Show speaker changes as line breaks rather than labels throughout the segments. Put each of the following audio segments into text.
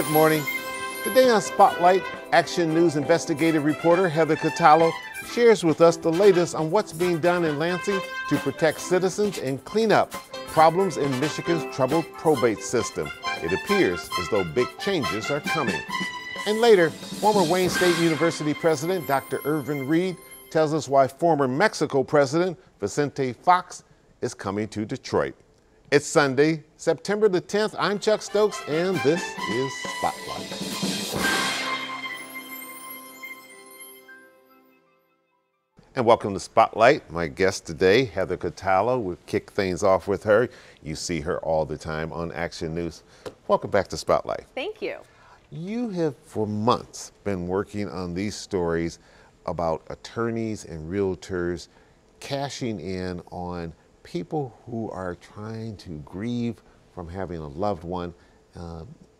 Good morning. Today on Spotlight, Action News investigative reporter Heather Cattalo shares with us the latest on what's being done in Lansing to protect citizens and clean up problems in Michigan's troubled probate system. It appears as though big changes are coming. And later, former Wayne State University president Dr. Irvin Reed tells us why former Mexico president Vicente Fox is coming to Detroit. It's Sunday, September the 10th. I'm Chuck Stokes, and this is Spotlight. And welcome to Spotlight. My guest today, Heather Cattalo. We'll kick things off with her. You see her all the time on Action News. Welcome back to Spotlight.
Thank you.
You have for months been working on these stories about attorneys and realtors cashing in on people who are trying to grieve from having a loved one,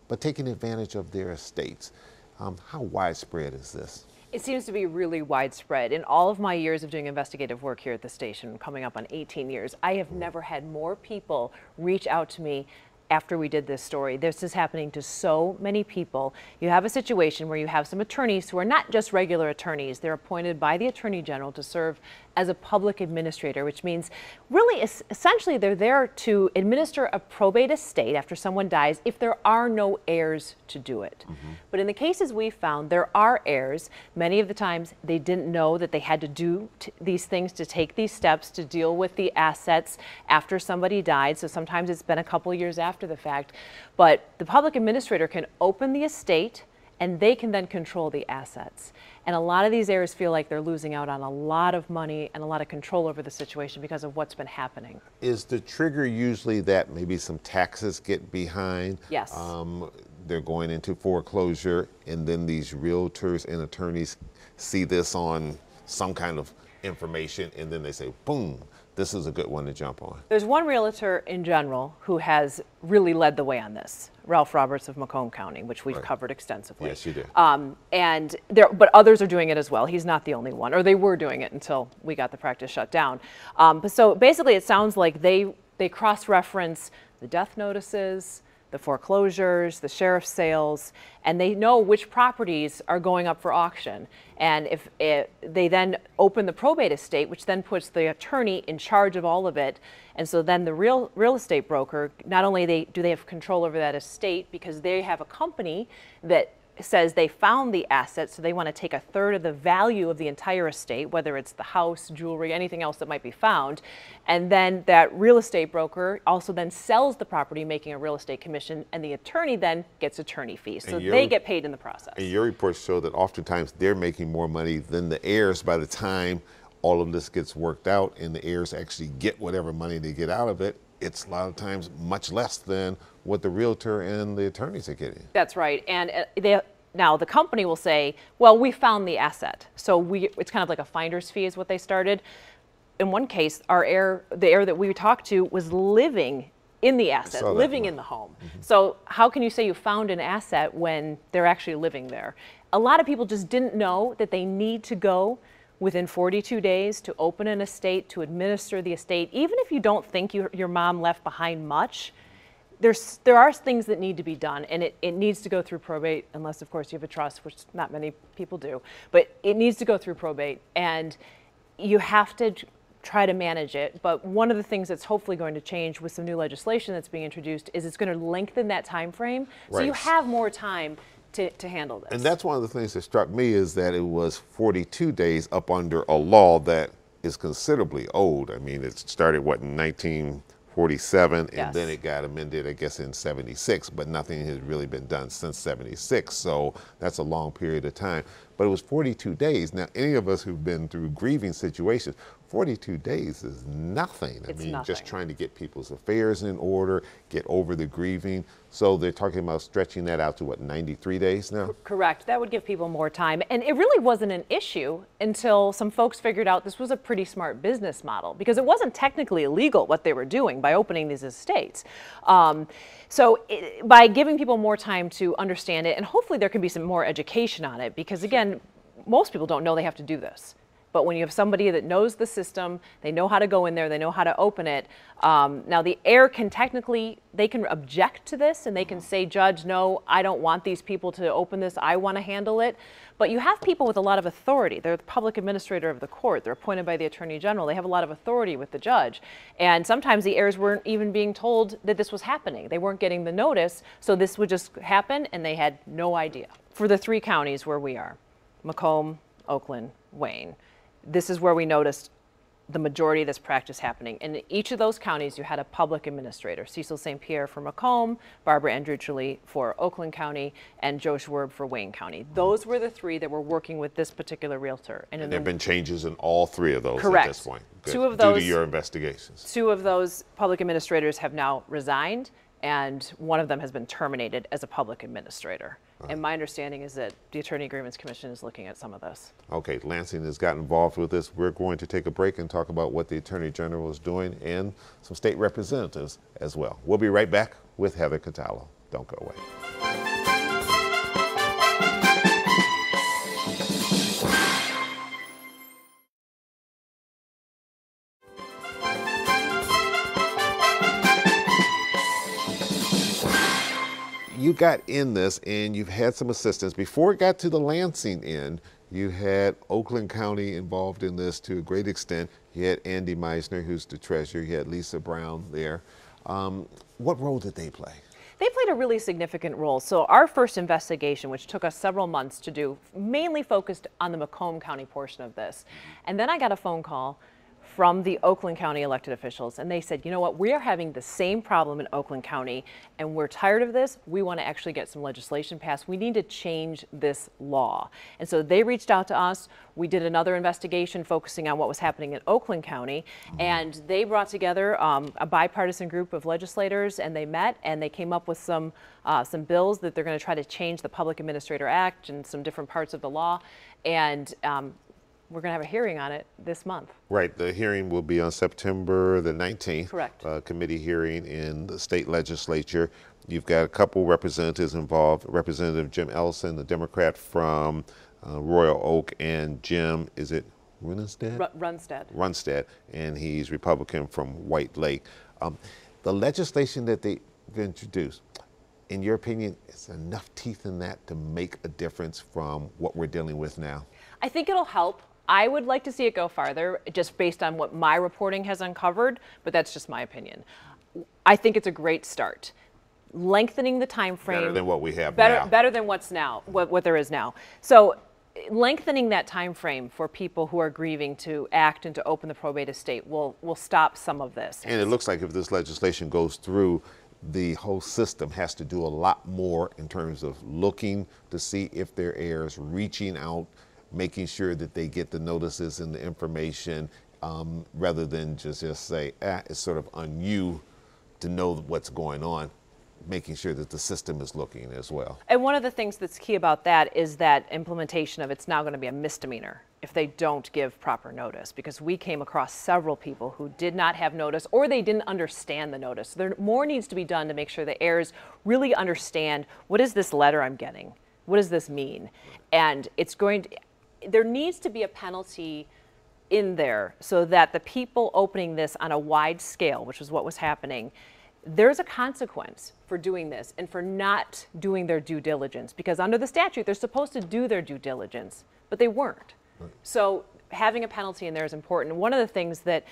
but taking advantage of their estates. How widespread is this?
It seems to be really widespread. In all of my years of doing investigative work here at the station, coming up on 18 years, I have never had more people reach out to me after we did this story. This is happening to so many people. You have a situation where you have some attorneys who are not just regular attorneys. They're appointed by the Attorney General to serve as a public administrator, which means really essentially they're there to administer a probate estate after someone dies if there are no heirs to do it. But in the cases we found, there are heirs. Many of the times they didn't know that they had to do these things, to take these steps to deal with the assets after somebody died. So sometimes it's been a couple years after the fact. But the public administrator can open the estate and they can then control the assets. And a lot of these heirs feel like they're losing out on a lot of money and a lot of control over the situation because of what's been happening.
Is the trigger usually that maybe some taxes get behind?
Yes.
They're going into foreclosure, and then these realtors and attorneys see this on some kind of information, and then they say, boom, this is a good one to jump on.
There's one realtor in general who has really led the way on this, Ralph Roberts of Macomb County, which we've covered extensively.
Yes, you did.
But others are doing it as well. He's not the only one, or they were doing it until we got the practice shut down. So basically, it sounds like they cross-reference the death notices, the foreclosures, the sheriff's sales, and they know which properties are going up for auction. And if they then open the probate estate, which then puts the attorney in charge of all of it. And so then the real estate broker, not only do they have control over that estate because they have a company that says they found the assets, so they want to take a third of the value of the entire estate, whether it's the house, jewelry, anything else that might be found. And then that real estate broker also then sells the property, making a real estate commission, and the attorney then gets attorney fees. So they get paid in the process. And
your reports show that oftentimes they're making more money than the heirs by the time all of this gets worked out and the heirs actually get whatever money they get out of it. It's a lot of times much less than what the realtor and the attorneys are getting.
That's right. And now the company will say, well, we found the asset. So it's kind of like a finder's fee is what they started. In one case, the heir that we talked to was living in the asset, living in the home. So how can you say you found an asset when they're actually living there? A lot of people just didn't know that they need to go within 42 days to open an estate, to administer the estate. Even if you don't think your mom left behind much, there are things that need to be done, and it needs to go through probate, unless of course you have a trust, which not many people do, but it needs to go through probate, and you have to try to manage it. But one of the things that's hopefully going to change with some new legislation that's being introduced is it's going to lengthen that time frame, so you have more time to handle this.
And that's one of the things that struck me, is that it was 42 days up under a law that is considerably old. I mean, it started, what, in 1947, and then it got amended, I guess, in 76, but nothing has really been done since 76, so that's a long period of time. But it was 42 days. Now, any of us who've been through grieving situations, 42 days is nothing. I mean, just trying to get people's affairs in order, get over the grieving. So they're talking about stretching that out to, what, 93 days now?
Correct. That would give people more time. And it really wasn't an issue until some folks figured out this was a pretty smart business model, because it wasn't technically illegal what they were doing by opening these estates. By giving people more time to understand it, and hopefully there can be some more education on it, because again, most people don't know they have to do this. But when you have somebody that knows the system, they know how to go in there, they know how to open it. Now the heir can technically, they can object to this and they can say, Judge, no, I don't want these people to open this, I want to handle it. But you have people with a lot of authority. They're the public administrator of the court. They're appointed by the Attorney General. They have a lot of authority with the judge. And sometimes the heirs weren't even being told that this was happening. They weren't getting the notice, so this would just happen and they had no idea. For the 3 counties where we are, Macomb, Oakland, Wayne, this is where we noticed the majority of this practice happening. In each of those counties, you had a public administrator, Cecil St. Pierre for Macomb, Barbara Andrucci for Oakland County, and Joe Schwerb for Wayne County. Those were the 3 that were working with this particular realtor. And
there have been changes in all 3 of those
correct.
At this point. Good.
2 of those,
due to your investigations.
2 of those public administrators have now resigned, and 1 of them has been terminated as a public administrator. And my understanding is that the Attorney Agreements Commission is looking at some of this. Okay,
Lansing has gotten involved with this. We're going to take a break and talk about what the Attorney General is doing and some state representatives as well. We'll be right back with Heather Cattalo. Don't go away. You got in this and you've had some assistance. Before it got to the Lansing end, you had Oakland County involved in this to a great extent. You had Andy Meisner, who's the treasurer. You had Lisa Brown there. What role did they play?
They played a really significant role. So our first investigation, which took us several months to do, mainly focused on the Macomb County portion of this. And then I got a phone call from the Oakland County elected officials, and they said, you know what, we are having the same problem in Oakland County, and we're tired of this. We want to actually get some legislation passed. We need to change this law. And so they reached out to us. We did another investigation focusing on what was happening in Oakland County, and they brought together a bipartisan group of legislators, and they met, and they came up with some bills that they're going to try to change the Public Administrator Act and some different parts of the law. And we're going to have a hearing on it this month. Right.
The hearing will be on September the 19th.
Correct.
Committee hearing in the state legislature. You've got a couple representatives involved. Representative Jim Ellison, the Democrat from Royal Oak, and Jim, is it Runestad? Runstad, and he's Republican from White Lake. The legislation that they've introduced, in your opinion, is enough teeth in that to make a difference from what we're dealing with now?
I think it'll help. I would like to see it go farther, just based on what my reporting has uncovered, but that's just my opinion. I think it's a great start. Lengthening the time frame.
Better than what we have now.
Better than what's now, what there is now. So lengthening that time frame for people who are grieving to act and to open the probate estate will stop some of this.
And it looks like if this legislation goes through, the whole system has to do a lot more in terms of looking to see if their heirs, reaching out, making sure that they get the notices and the information, rather than just say, it's sort of on you to know what's going on, making sure that the system is looking as well.
And one of the things that's key about that is that implementation of it's now going to be a misdemeanor if they don't give proper notice, because we came across several people who did not have notice or they didn't understand the notice. There more needs to be done to make sure the heirs really understand, what is this letter I'm getting? What does this mean? And it's going to, there needs to be a penalty in there so that the people opening this on a wide scale, which is what was happening, there's a consequence for doing this and for not doing their due diligence, because under the statute, they're supposed to do their due diligence, but they weren't. Right. So having a penalty in there is important. One of the things that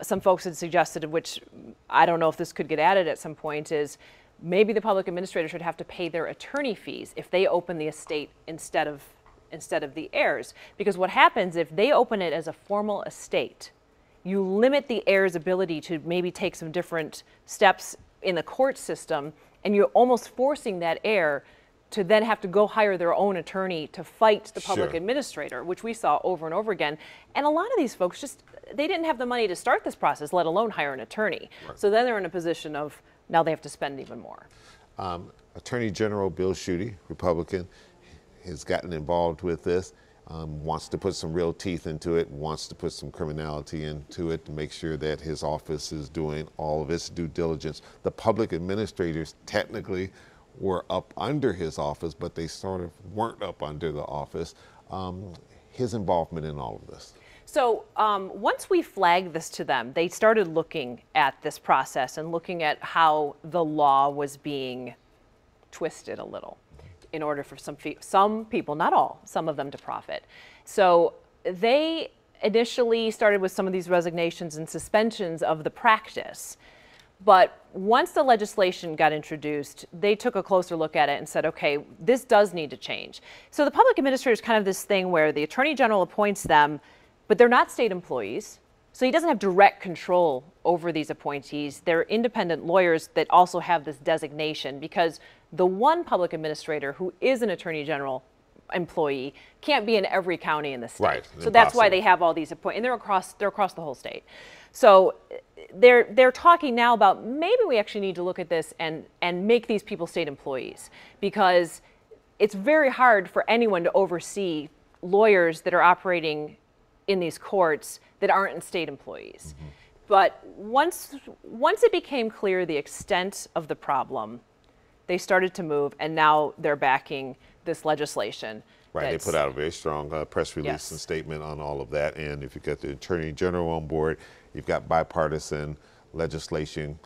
some folks had suggested, which I don't know if this could get added at some point, is maybe the public administrator should have to pay their attorney fees if they open the estate instead of the heirs. Because what happens if they open it as a formal estate, you limit the heir's ability to maybe take some different steps in the court system, and you're almost forcing that heir to then have to go hire their own attorney to fight the public administrator, which we saw over and over again. And a lot of these folks just, they didn't have the money to start this process, let alone hire an attorney. Right. So then they're in a position of, now they have to spend even more.
Attorney General Bill Schuette, Republican, has gotten involved with this, wants to put some real teeth into it, wants to put some criminality into it to make sure that his office is doing all of its due diligence. The public administrators technically were up under his office, but they sort of weren't up under the office. his involvement in all of this?
So once we flagged this to them, they started looking at this process and looking at how the law was being twisted a little in order for some people, not all, some of them to profit. So they initially started with some of these resignations and suspensions of the practice. But once the legislation got introduced, they took a closer look at it and said, okay, this does need to change. So the public administrator is kind of this thing where the Attorney General appoints them, but they're not state employees. So he doesn't have direct control over these appointees. They're independent lawyers that also have this designation, because the one public administrator who is an Attorney General employee can't be in every county in the state.
Right.
So that's why they have all these appointments, and they're across the whole state. So they're talking now about maybe we actually need to look at this and make these people state employees, because it's very hard for anyone to oversee lawyers that are operating in these courts that aren't state employees. Mm-hmm. But once it became clear the extent of the problem, they started to move, and now they're backing this legislation.
Right, they put out a very strong press release
Yes.
and statement on all of that. And if you get the Attorney General on board, you've got bipartisan legislation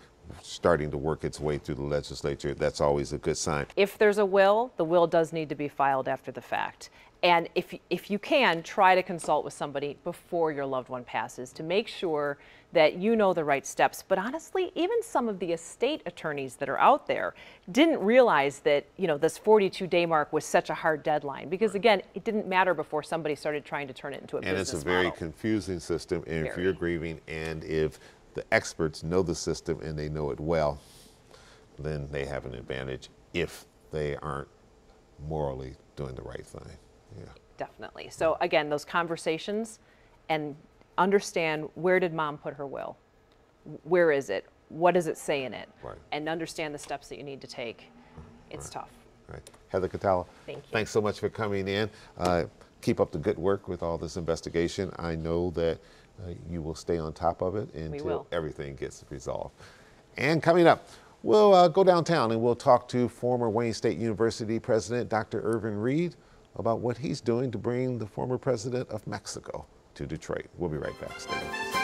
starting to work its way through the legislature. That's always a good sign.
If there's a will, the will does need to be filed after the fact. And if you can, try to consult with somebody before your loved one passes to make sure that you know the right steps. But honestly, even some of the estate attorneys that are out there didn't realize that, you know, this 42-day mark was such a hard deadline, because again, it didn't matter before somebody started trying to turn it into a business model.
And it's a very confusing system, and if you're grieving, and if the experts know the system and they know it well, then they have an advantage if they aren't morally doing the right thing. Yeah.
Definitely. So again, those conversations, and understand, where did mom put her will? Where is it? What does it say in it?
Right.
And understand the steps that you need to take. It's
Right.
tough.
Right. Heather Cattalo,
Thank you.
Thanks so much for coming in. Keep up the good work with all this investigation. I know that you will stay on top of it until everything gets resolved. And coming up, we'll go downtown and we'll talk to former Wayne State University President Dr. Irvin Reed about what he's doing to bring the former president of Mexico to Detroit. We'll be right back. Stay with us.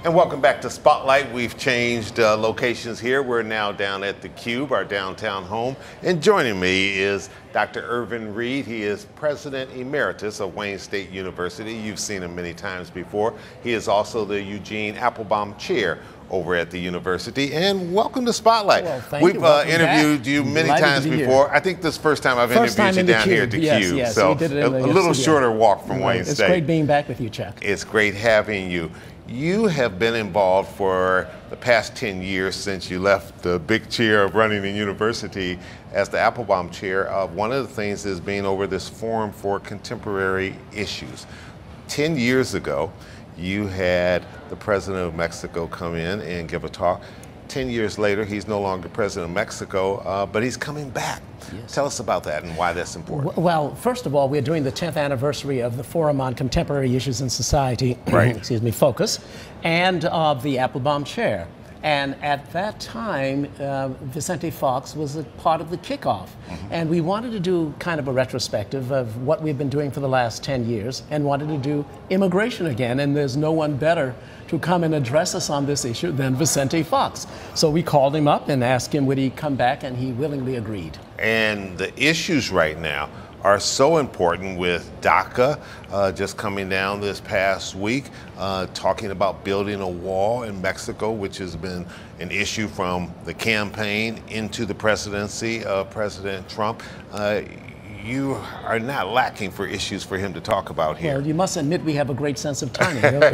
And welcome back to Spotlight. We've changed locations here. We're now down at the Cube, our downtown home. And joining me is Dr. Irvin Reed. He is President Emeritus of Wayne State University. You've seen him many times before. He is also the Eugene Applebaum Chair over at the university. And welcome to Spotlight.
Well,
We've interviewed you many times before. I think this is the first time I've interviewed you down here at the Cube.
Yes,
so
we did it
a little shorter walk from Wayne State.
It's great being back with you, Chuck.
It's great having you. You have been involved for the past 10 years since you left the big chair of running the university as the Applebaum Chair. One of the things is being over this Forum for Contemporary Issues. 10 years ago, you had the President of Mexico come in and give a talk. 10 years later, he's no longer President of Mexico, but he's coming back. Yes. Tell us about that and why that's important.
Well, first of all, we're doing the 10th anniversary of the Forum on Contemporary Issues in Society,
right.
excuse me, Focus, and of the Applebaum Chair. And at that time, Vicente Fox was a part of the kickoff. Mm-hmm. And we wanted to do kind of a retrospective of what we've been doing for the last 10 years and wanted to do immigration again. And there's no one better to come and address us on this issue than Vicente Fox. So we called him up and asked him would he come back, and he willingly agreed.
And the issues right now are so important, with DACA just coming down this past week, talking about building a wall in Mexico, which has been an issue from the campaign into the presidency of President Trump. You are not lacking for issues for him to talk about here.
Well, you must admit we have a great sense of timing, don't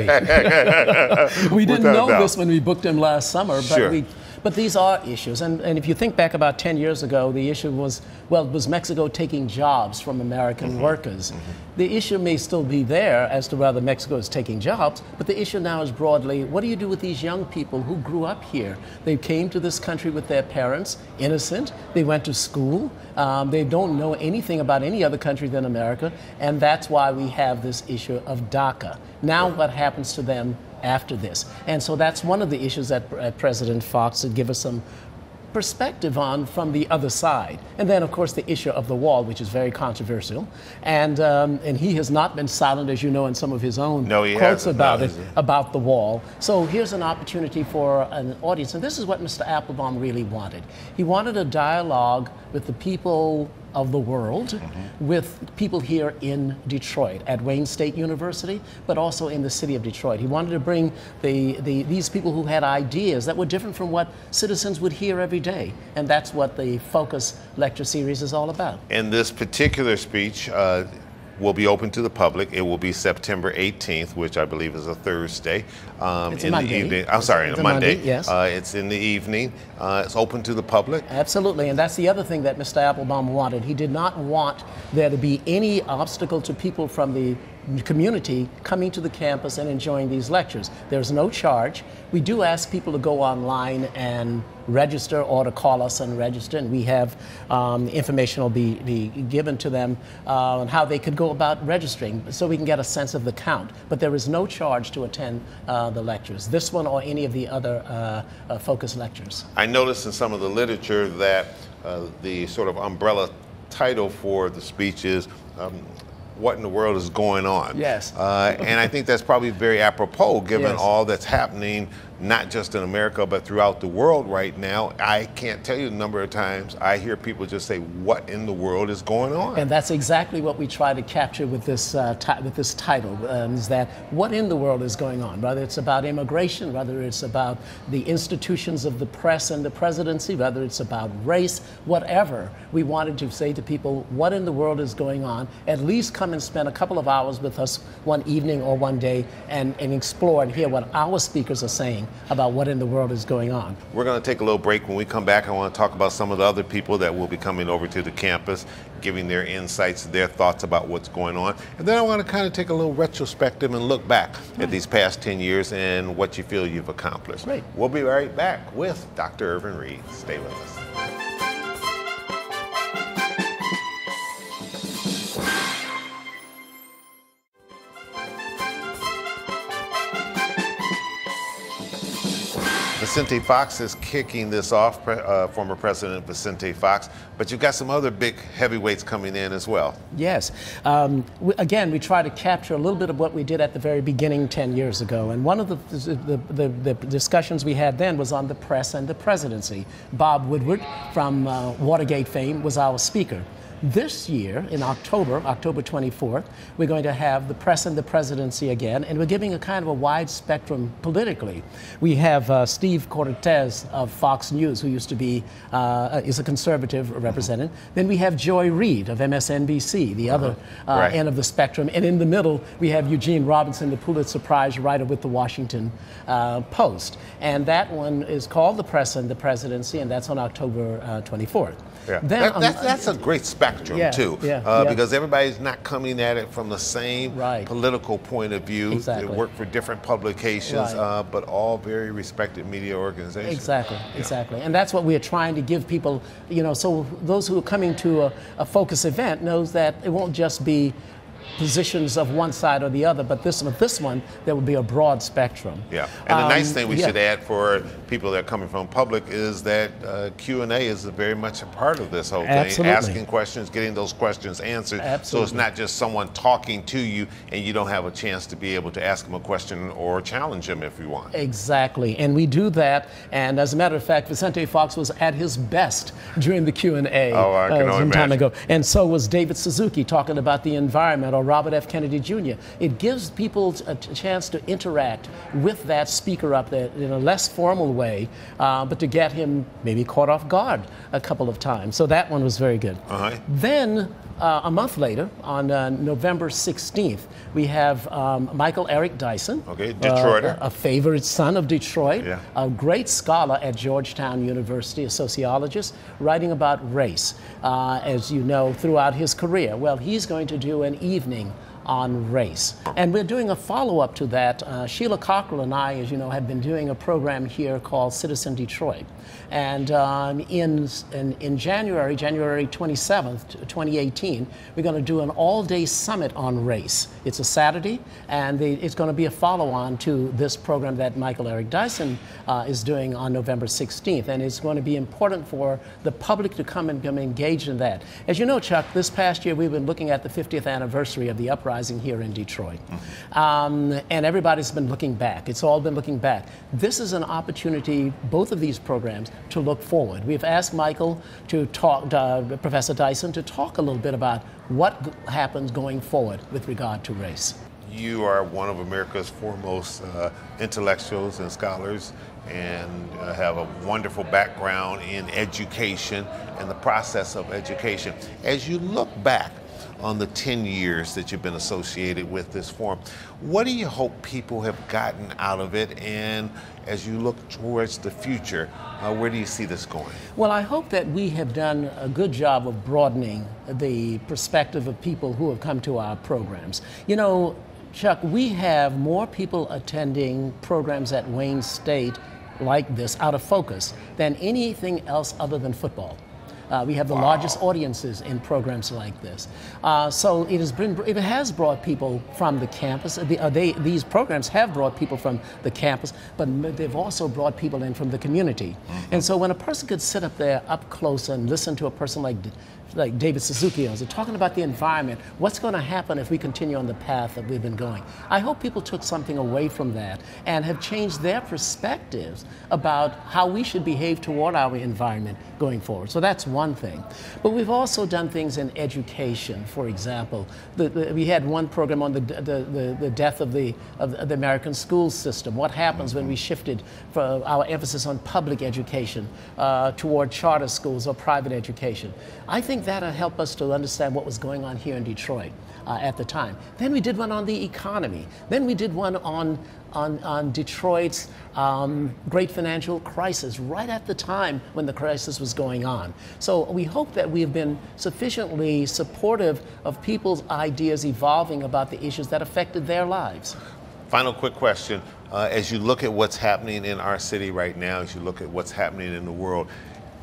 we? We didn't know this when we booked him last summer, but but these are issues. And if you think back about 10 years ago, the issue was, well, was Mexico taking jobs from American workers? The issue may still be there as to whether Mexico is taking jobs, but the issue now is broadly, what do you do with these young people who grew up here? They came to this country with their parents, innocent. They went to school. They don't know anything about any other country than America, and that's why we have this issue of DACA. Now what happens to them after this. And so that's one of the issues that President Fox would give us some perspective on from the other side. And then, of course, the issue of the wall, which is very controversial. And he has not been silent, as you know, in some of his own quotes about it, about the wall. So here's an opportunity for an audience. And this is what Mr. Applebaum really wanted. He wanted a dialogue with the people of the world, with people here in Detroit at Wayne State University, but also in the city of Detroit. He wanted to bring these people who had ideas that were different from what citizens would hear every day. And that's what the Focus Lecture Series is all about.
And this particular speech will be open to the public. It will be September 18th, which I believe is a Thursday.
It's
in
Monday.
the evening. I'm sorry, a Monday.
Yes.
It's in the evening. It's open to the public.
Absolutely, and that's the other thing that Mr. Applebaum wanted. He did not want there to be any obstacle to people from the community coming to the campus and enjoying these lectures. There's no charge. We do ask people to go online and register or to call us and register, and we have information will be given to them on how they could go about registering so we can get a sense of the count. But there is no charge to attend the lectures, this one or any of the other focus lectures.
I noticed in some of the literature that the sort of umbrella title for the speech is what in the world is going on?
Yes.
And I think that's probably very apropos given all that's happening, not just in America, but throughout the world right now. I can't tell you the number of times I hear people just say, what in the world is going on?
And that's exactly what we try to capture with this title, is that what in the world is going on? Whether it's about immigration, whether it's about the institutions of the press and the presidency, whether it's about race, whatever. We wanted to say to people, what in the world is going on? At least come and spend a couple of hours with us one evening or one day and explore and hear what our speakers are saying about what in the world is going on.
We're going to take a little break. When we come back, I want to talk about some of the other people that will be coming over to the campus, giving their insights, their thoughts about what's going on. And then I want to kind of take a little retrospective and look back at these past 10 years and what you feel you've accomplished.
Great.
We'll be right back with Dr. Irvin Reed. Stay with us. Vicente Fox is kicking this off, former President Vicente Fox, but you've got some other big heavyweights coming in as well.
Yes. Again, we try to capture a little bit of what we did at the very beginning 10 years ago. And one of the discussions we had then was on the press and the presidency. Bob Woodward from Watergate fame was our speaker. This year, in October 24th, we're going to have the press and the presidency again, and we're giving a kind of a wide spectrum politically. We have Steve Cortez of Fox News, who used to be, is a conservative representative. Then we have Joy Reid of MSNBC, the other end of the spectrum. And in the middle, we have Eugene Robinson, the Pulitzer Prize writer with the Washington Post. And that one is called The Press and the Presidency, and that's on October 24th.
Yeah. That's a great spectrum, too, because everybody's not coming at it from the same political point of view.
Exactly.
They work for different publications, but all very respected media organizations.
Exactly, exactly. And that's what we are trying to give people, you know, so those who are coming to a Focus event knows that it won't just be positions of one side or the other, but this one, there will be a broad spectrum.
Yeah, and the nice thing we should add for people that are coming from public is that Q&A is very much a part of this whole thing.
Absolutely.
Asking questions, getting those questions answered.
Absolutely.
So it's not just someone talking to you and you don't have a chance to be able to ask them a question or challenge them if you want.
Exactly, and we do that, and as a matter of fact, Vicente Fox was at his best during the Q&A some time ago. And so was David Suzuki talking about the environment, or Robert F. Kennedy Jr. It gives people a chance to interact with that speaker up there in a less formal way, but to get him maybe caught off guard a couple of times. So that one was very good. Then a month later, on November 16th, we have Michael Eric Dyson,
Detroiter,
a favorite son of Detroit, a great scholar at Georgetown University, a sociologist, writing about race, as you know, throughout his career. Well, he's going to do an evening on race. And we're doing a follow-up to that. Sheila Cockrell and I, as you know, have been doing a program here called Citizen Detroit. And in January 27th, 2018, we're going to do an all-day summit on race. It's a Saturday, and it's going to be a follow-on to this program that Michael Eric Dyson is doing on November 16th. And it's going to be important for the public to come and become engaged in that. As you know, Chuck, this past year we've been looking at the 50th anniversary of the uprising here in Detroit. And everybody's been looking back. It's all been looking back. This is an opportunity, both of these programs, to look forward. We've asked Michael to talk, Professor Dyson, to talk a little bit about what happens going forward with regard to race.
You are one of America's foremost intellectuals and scholars, and have a wonderful background in education and the process of education. As you look back on the 10 years that you've been associated with this forum, what do you hope people have gotten out of it? And as you look towards the future, where do you see this going? Well,
I hope that we have done a good job of broadening the perspective of people who have come to our programs. You know, Chuck, we have more people attending programs at Wayne State like this, out of focus, than anything else other than football. We have the largest audiences in programs like this. So it has brought people from the campus. These programs have brought people from the campus, but they've also brought people in from the community. And so when a person could sit up there up close and listen to a person like David Suzuki is talking about the environment, what's going to happen if we continue on the path that we've been going. I hope people took something away from that and have changed their perspectives about how we should behave toward our environment going forward. So that's one thing. But we've also done things in education. For example, we had one program on the death of the American school system. What happens when we shifted our emphasis on public education toward charter schools or private education? I think that'll help us to understand what was going on here in Detroit at the time. Then we did one on the economy. Then we did one on Detroit's great financial crisis right at the time when the crisis was going on. So we hope that we have been sufficiently supportive of people's ideas evolving about the issues that affected their lives.
Final quick question. As you look at what's happening in our city right now, as you look at what's happening in the world,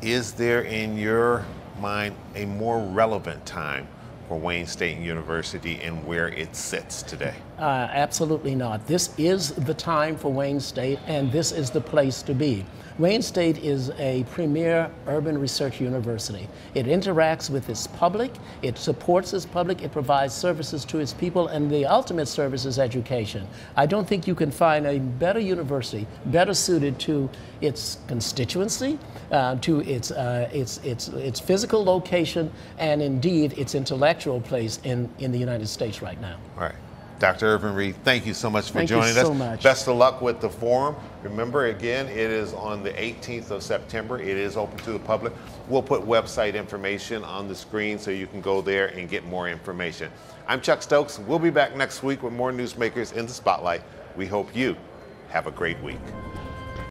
is there in your mind a more relevant time for Wayne State University and where it sits today?
Absolutely not. This is the time for Wayne State, and this is the place to be. Wayne State is a premier urban research university. It interacts with its public, it supports its public, it provides services to its people, and the ultimate service is education. I don't think you can find a better university, better suited to its constituency, to its physical location, and indeed its intellectual place in the United States right now.
All right. Dr. Irvin Reed, thank you so much for joining us. Thank you so much. Best of luck with the forum. Remember, again, it is on the 18th of September. It is open to the public. We'll put website information on the screen so you can go there and get more information. I'm Chuck Stokes. We'll be back next week with more newsmakers in the spotlight. We hope you have a great week.